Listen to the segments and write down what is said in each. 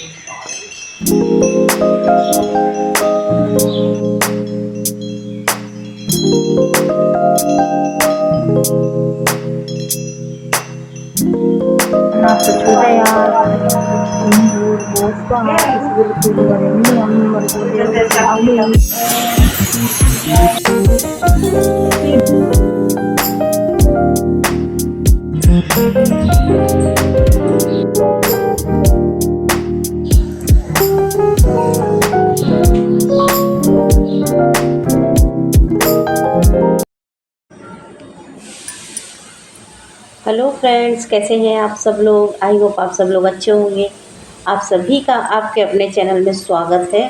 Nasa sudah ya, mundur bos banget, sebelum ini yang berkuda hello friends, कैसे हैं आप सब लोग। आई होप आप सब लोग अच्छे होंगे। आप सभी का आपके अपने चैनल में स्वागत है।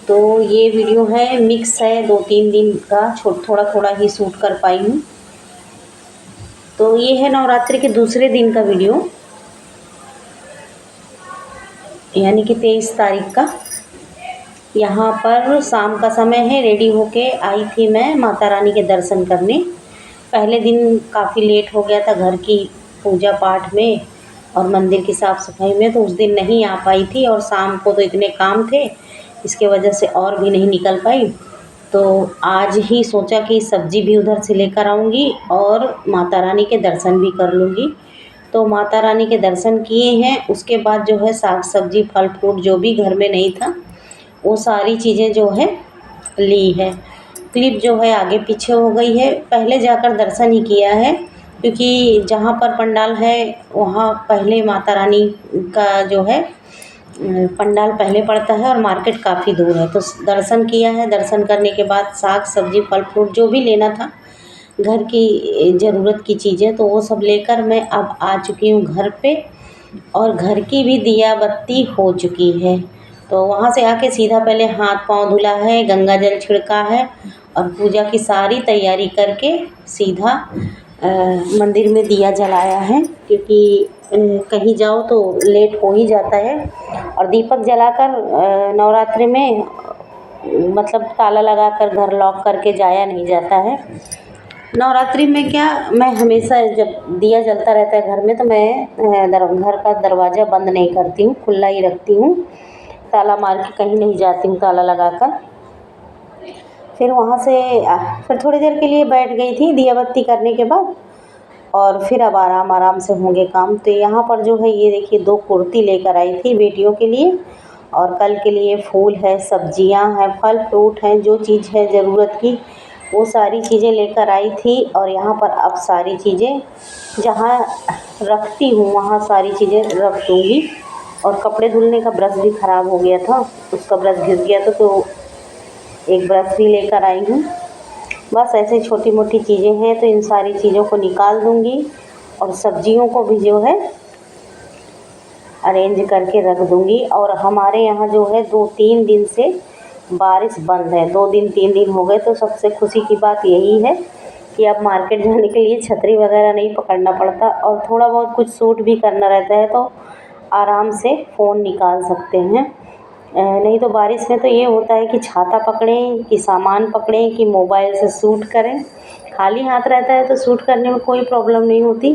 तो ये वीडियो है, मिक्स है, 2-3 दिन का थोड़ा थोड़ा ही शूट कर पाई हूँ। तो ये है नवरात्रि के दूसरे दिन का वीडियो, यानी कि 23 तारीख का। यहाँ पर शाम का समय है, रेडी होके आई थी मैं माता रानी के दर्शन करने। पहले दिन काफ़ी लेट हो गया था घर की पूजा पाठ में और मंदिर की साफ़ सफाई में, तो उस दिन नहीं आ पाई थी। और शाम को तो इतने काम थे, इसके वजह से और भी नहीं निकल पाई। तो आज ही सोचा कि सब्ज़ी भी उधर से लेकर आऊँगी और माता रानी के दर्शन भी कर लूँगी। तो माता रानी के दर्शन किए हैं, उसके बाद जो है साग सब्ज़ी फल फ्रूट जो भी घर में नहीं था वो सारी चीज़ें जो है ली है। क्लिप जो है आगे पीछे हो गई है, पहले जाकर दर्शन ही किया है, क्योंकि जहाँ पर पंडाल है वहाँ पहले माता रानी का जो है पंडाल पहले पड़ता है और मार्केट काफ़ी दूर है। तो दर्शन किया है, दर्शन करने के बाद साग सब्ज़ी फल फ्रूट जो भी लेना था घर की ज़रूरत की चीज़ें, तो वो सब लेकर मैं अब आ चुकी हूँ घर पे। और घर की भी दिया बत्ती हो चुकी है। तो वहाँ से आके सीधा पहले हाथ पांव धुला है, गंगा जल छिड़का है और पूजा की सारी तैयारी करके सीधा मंदिर में दिया जलाया है, क्योंकि कहीं जाओ तो लेट हो ही जाता है। और दीपक जलाकर नवरात्रि में मतलब ताला लगाकर घर लॉक करके जाया नहीं जाता है। नवरात्रि में क्या, मैं हमेशा जब दिया जलता रहता है घर में तो मैं घर का दरवाज़ा बंद नहीं करती हूँ, खुला ही रखती हूँ। ताला मार के कहीं नहीं जाती हूँ ताला लगाकर। फिर वहाँ से फिर थोड़ी देर के लिए बैठ गई थी दिया बत्ती करने के बाद, और फिर अब आराम से होंगे काम। तो यहाँ पर जो है ये देखिए 2 कुर्ती लेकर आई थी बेटियों के लिए, और कल के लिए फूल है, सब्जियाँ हैं, फल फ्रूट हैं, जो चीज़ है ज़रूरत की वो सारी चीज़ें लेकर आई थी। और यहाँ पर अब सारी चीज़ें जहाँ रखती हूँ वहाँ सारी चीज़ें रख दूँगी। और कपड़े धुलने का ब्रश भी ख़राब हो गया था, उसका ब्रश घिस गया था, तो एक ब्रश भी लेकर आई हूँ। बस ऐसे छोटी मोटी चीज़ें हैं, तो इन सारी चीज़ों को निकाल दूँगी और सब्जियों को भी जो है अरेंज करके रख दूँगी। और हमारे यहाँ जो है 2-3 दिन से बारिश बंद है, 2 दिन 3 दिन हो गए। तो सबसे खुशी की बात यही है कि अब मार्केट जाने के लिए छतरी वगैरह नहीं पकड़ना पड़ता, और थोड़ा बहुत कुछ शूट भी करना रहता है तो आराम से फ़ोन निकाल सकते हैं। नहीं तो बारिश में तो ये होता है कि छाता पकड़ें, कि सामान पकड़ें, कि मोबाइल से शूट करें। खाली हाथ रहता है तो शूट करने में कोई प्रॉब्लम नहीं होती,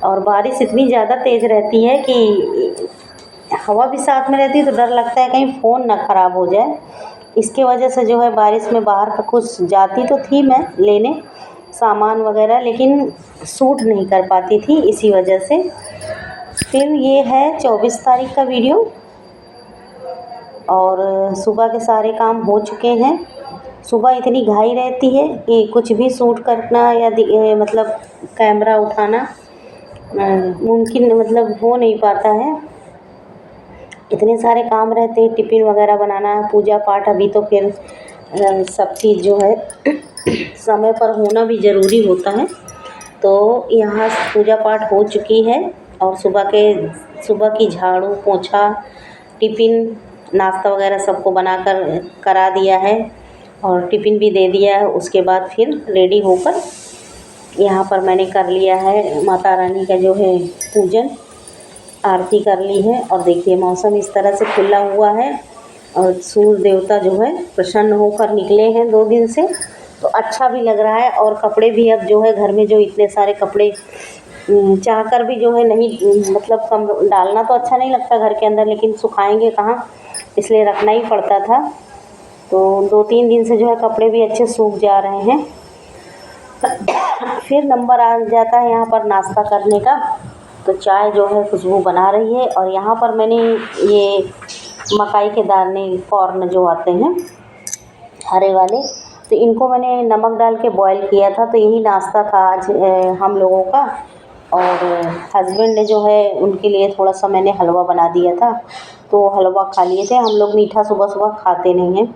और बारिश इतनी ज़्यादा तेज़ रहती है कि हवा भी साथ में रहती है, तो डर लगता है कहीं फ़ोन ना ख़राब हो जाए। इसके वजह से जो है बारिश में बाहर का कुछ जाती तो थी मैं लेने सामान वगैरह, लेकिन शूट नहीं कर पाती थी इसी वजह से। फिर ये है 24 तारीख का वीडियो, और सुबह के सारे काम हो चुके हैं। सुबह इतनी घाई रहती है कि कुछ भी शूट करना या मतलब कैमरा उठाना मुमकिन मतलब हो नहीं पाता है, इतने सारे काम रहते हैं। टिफ़िन वगैरह बनाना, पूजा पाठ, अभी तो फिर सब चीज़ जो है समय पर होना भी ज़रूरी होता है। तो यहाँ पूजा पाठ हो चुकी है, और सुबह की झाड़ू पोंछा, टिफ़िन नाश्ता वगैरह सबको बनाकर करा दिया है और टिफ़िन भी दे दिया है। उसके बाद फिर रेडी होकर यहाँ पर मैंने कर लिया है माता रानी का जो है पूजन, आरती कर ली है। और देखिए मौसम इस तरह से खुला हुआ है, और सूर्य देवता जो है प्रसन्न होकर निकले हैं 2 दिन से, तो अच्छा भी लग रहा है। और कपड़े भी अब जो है घर में जो इतने सारे कपड़े चाह कर भी जो है नहीं, मतलब कम डालना तो अच्छा नहीं लगता घर के अंदर, लेकिन सुखाएंगे कहाँ, इसलिए रखना ही पड़ता था। तो 2-3 दिन से जो है कपड़े भी अच्छे सूख जा रहे हैं। फिर नंबर आ जाता है यहाँ पर नाश्ता करने का। तो चाय जो है खुशबू बना रही है, और यहाँ पर मैंने ये मकाई के दाने, कॉर्न जो आते हैं हरे वाले, तो इनको मैंने नमक डाल के बॉईल किया था। तो यही नाश्ता था आज हम लोगों का। और हस्बैंड ने जो है उनके लिए थोड़ा सा मैंने हलवा बना दिया था, तो हलवा खा लिए थे। हम लोग मीठा सुबह सुबह खाते नहीं हैं,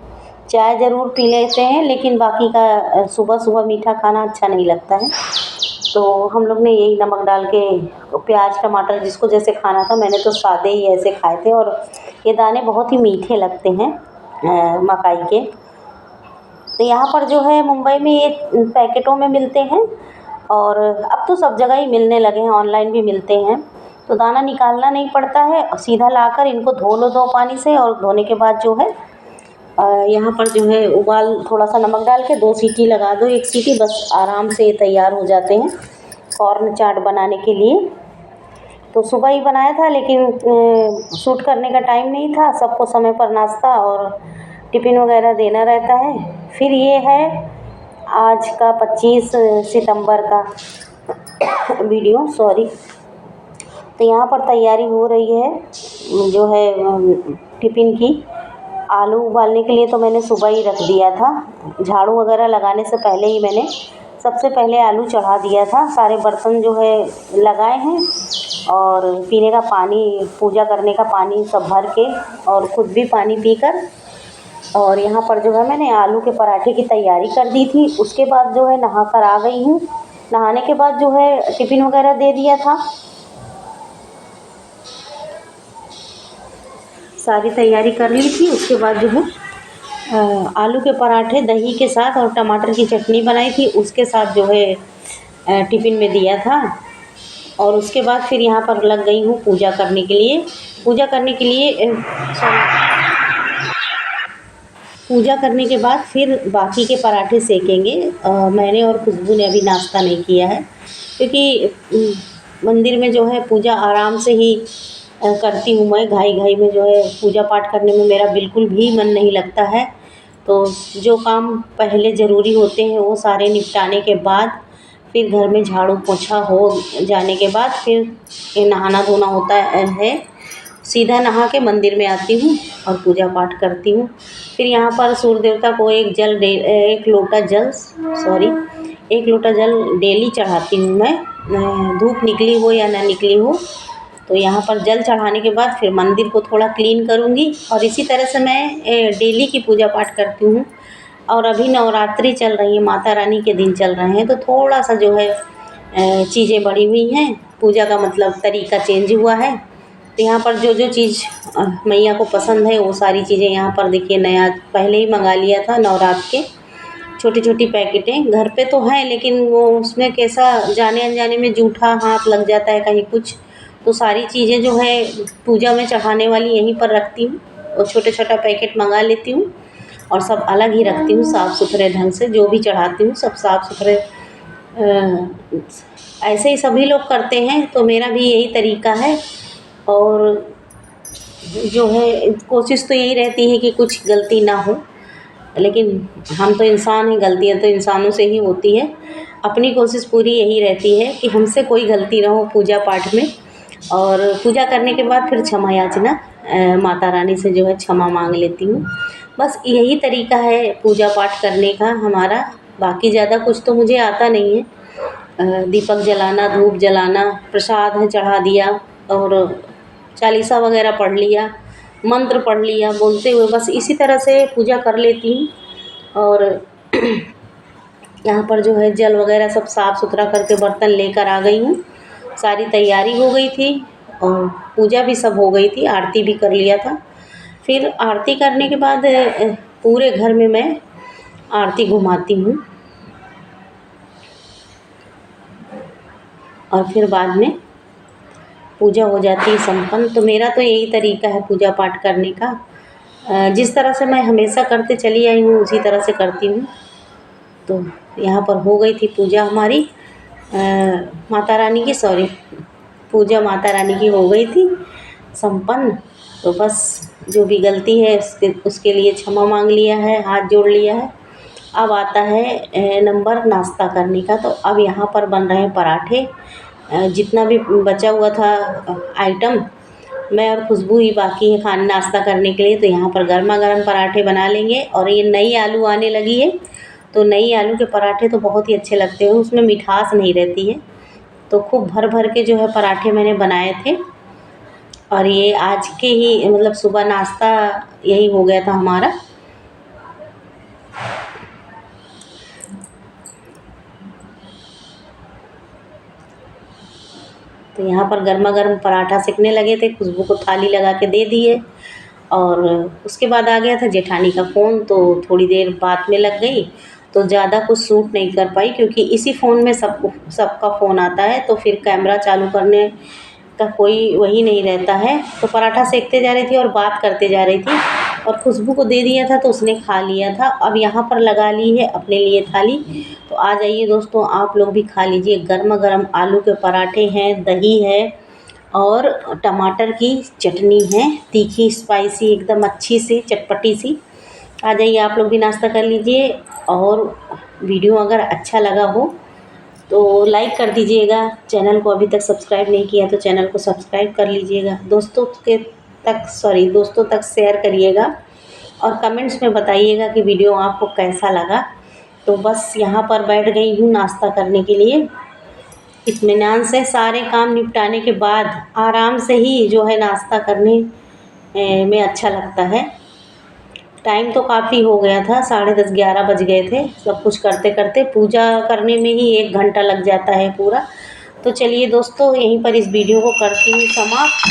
चाय ज़रूर पी लेते हैं, लेकिन बाकी का सुबह सुबह मीठा खाना अच्छा नहीं लगता है। तो हम लोग ने यही नमक डाल के, प्याज टमाटर जिसको जैसे खाना था, मैंने तो सादे ही ऐसे खाए थे। और ये दाने बहुत ही मीठे लगते हैं मकाई के। तो यहाँ पर जो है मुंबई में ये पैकेटों में मिलते हैं, और अब तो सब जगह ही मिलने लगे हैं, ऑनलाइन भी मिलते हैं। तो दाना निकालना नहीं पड़ता है, और सीधा लाकर इनको धो लो 2 पानी से, और धोने के बाद जो है यहाँ पर जो है उबाल, थोड़ा सा नमक डाल के 2 सीटी लगा दो, 1 सीटी बस, आराम से तैयार हो जाते हैं कॉर्न चाट बनाने के लिए। तो सुबह ही बनाया था, लेकिन शूट करने का टाइम नहीं था, सबको समय पर नाश्ता और टिफ़िन वगैरह देना रहता है। फिर ये है आज का 25 सितंबर का वीडियो, सॉरी। तो यहाँ पर तैयारी हो रही है जो है टिफ़िन की। आलू उबालने के लिए तो मैंने सुबह ही रख दिया था, झाड़ू वगैरह लगाने से पहले ही मैंने सबसे पहले आलू चढ़ा दिया था। सारे बर्तन जो है लगाए हैं, और पीने का पानी, पूजा करने का पानी सब भर के, और ख़ुद भी पानी पीकर, और यहाँ पर जो है मैंने आलू के पराठे की तैयारी कर दी थी। उसके बाद जो है नहा कर आ गई हूँ। नहाने के बाद जो है टिफ़िन वगैरह दे दिया था, सारी तैयारी कर ली थी। उसके बाद जो है आलू के पराठे दही के साथ और टमाटर की चटनी बनाई थी, उसके साथ जो है टिफ़िन में दिया था। और उसके बाद फिर यहाँ पर लग गई हूँ पूजा करने के लिए। पूजा करने के लिए पूजा करने के बाद फिर बाकी के पराठे सेकेंगे। मैंने और खुशबू ने अभी नाश्ता नहीं किया है, क्योंकि मंदिर में जो है पूजा आराम से ही करती हूँ मैं। घाई घाई में जो है पूजा पाठ करने में मेरा बिल्कुल भी मन नहीं लगता है। तो जो काम पहले ज़रूरी होते हैं वो सारे निपटाने के बाद, फिर घर में झाड़ू पोछा हो जाने के बाद फिर नहाना धोना होता है। सीधा नहा के मंदिर में आती हूँ और पूजा पाठ करती हूँ। फिर यहाँ पर सूर्य देवता को एक लोटा जल डेली चढ़ाती हूँ मैं, धूप निकली हो या ना निकली हो। तो यहाँ पर जल चढ़ाने के बाद फिर मंदिर को थोड़ा क्लीन करूँगी, और इसी तरह से मैं डेली की पूजा पाठ करती हूँ। और अभी नवरात्रि चल रही है, माता रानी के दिन चल रहे हैं, तो थोड़ा सा जो है चीज़ें बढ़ी हुई हैं, पूजा का मतलब तरीका चेंज हुआ है। तो यहाँ पर जो जो चीज़ मैया को पसंद है वो सारी चीज़ें यहाँ पर देखिए, नया पहले ही मंगा लिया था नवरात्र के, छोटी छोटी पैकेटें घर पे तो हैं, लेकिन वो उसमें कैसा जाने अनजाने में जूठा हाथ लग जाता है कहीं कुछ। तो सारी चीज़ें जो है पूजा में चढ़ाने वाली यहीं पर रखती हूँ, और छोटा छोटा पैकेट मंगा लेती हूँ, और सब अलग ही रखती हूँ साफ़ सुथरे ढंग से। जो भी चढ़ाती हूँ सब साफ़ सुथरे, ऐसे ही सभी लोग करते हैं, तो मेरा भी यही तरीका है। और जो है कोशिश तो यही रहती है कि कुछ गलती ना हो, लेकिन हम तो इंसान हैं, गलतियाँ तो इंसानों से ही होती है। अपनी कोशिश पूरी यही रहती है कि हमसे कोई गलती ना हो पूजा पाठ में। और पूजा करने के बाद फिर क्षमा याचना माता रानी से जो है क्षमा मांग लेती हूँ। बस यही तरीका है पूजा पाठ करने का हमारा, बाकी ज़्यादा कुछ तो मुझे आता नहीं है। दीपक जलाना, धूप जलाना, प्रसाद है चढ़ा दिया, और चालीसा वगैरह पढ़ लिया, मंत्र पढ़ लिया बोलते हुए, बस इसी तरह से पूजा कर लेती हूँ। और यहाँ पर जो है जल वगैरह सब साफ़ सुथरा करके बर्तन लेकर आ गई हूँ। सारी तैयारी हो गई थी, और पूजा भी सब हो गई थी, आरती भी कर लिया था। फिर आरती करने के बाद पूरे घर में मैं आरती घुमाती हूँ, और फिर बाद में पूजा हो जाती है संपन्न। तो मेरा तो यही तरीका है पूजा पाठ करने का। जिस तरह से मैं हमेशा करते चली आई हूँ उसी तरह से करती हूँ। तो यहाँ पर हो गई थी पूजा हमारी, माता रानी की पूजा माता रानी की हो गई थी संपन्न। तो बस जो भी गलती है उसके लिए क्षमा मांग लिया है, हाथ जोड़ लिया है। अब आता है नंबर नाश्ता करने का। तो अब यहाँ पर बन रहे हैं पराठे। जितना भी बचा हुआ था आइटम, मैं और खुशबू ही बाकी है खाना नाश्ता करने के लिए। तो यहाँ पर गर्मा गर्म पराठे बना लेंगे। और ये नई आलू आने लगी है, तो नई आलू के पराठे तो बहुत ही अच्छे लगते हैं, उसमें मिठास नहीं रहती है। तो खूब भर भर के जो है पराठे मैंने बनाए थे। और ये आज के ही मतलब सुबह नाश्ता यही हो गया था हमारा। तो यहाँ पर गर्मा गर्म पराठा सेकने लगे थे, खुशबू को थाली लगा के दे दिए। और उसके बाद आ गया था जेठानी का फ़ोन, तो थोड़ी देर बात में लग गई। तो ज़्यादा कुछ शूट नहीं कर पाई, क्योंकि इसी फ़ोन में सबका फ़ोन आता है, तो फिर कैमरा चालू करने का कोई वही नहीं रहता है। तो पराठा सेकते जा रही थी और बात करते जा रही थी। और खुशबू को दे दिया था तो उसने खा लिया था। अब यहाँ पर लगा ली है अपने लिए थाली। तो आ जाइए दोस्तों, आप लोग भी खा लीजिए। गर्मा गर्म आलू के पराठे हैं, दही है और टमाटर की चटनी है, तीखी स्पाइसी एकदम अच्छी सी चटपटी सी। आ जाइए आप लोग भी नाश्ता कर लीजिए। और वीडियो अगर अच्छा लगा हो तो लाइक कर दीजिएगा। चैनल को अभी तक सब्सक्राइब नहीं किया तो चैनल को सब्सक्राइब कर लीजिएगा। दोस्तों तक शेयर करिएगा। और कमेंट्स में बताइएगा कि वीडियो आपको कैसा लगा। तो बस यहाँ पर बैठ गई हूँ नाश्ता करने के लिए। इत्मीनान से सारे काम निपटाने के बाद आराम से ही जो है नाश्ता करने में अच्छा लगता है। टाइम तो काफ़ी हो गया था, 10:30 11 बज गए थे। सब कुछ करते करते पूजा करने में ही 1 घंटा लग जाता है पूरा। तो चलिए दोस्तों, यहीं पर इस वीडियो को करती हूँ समाप्त।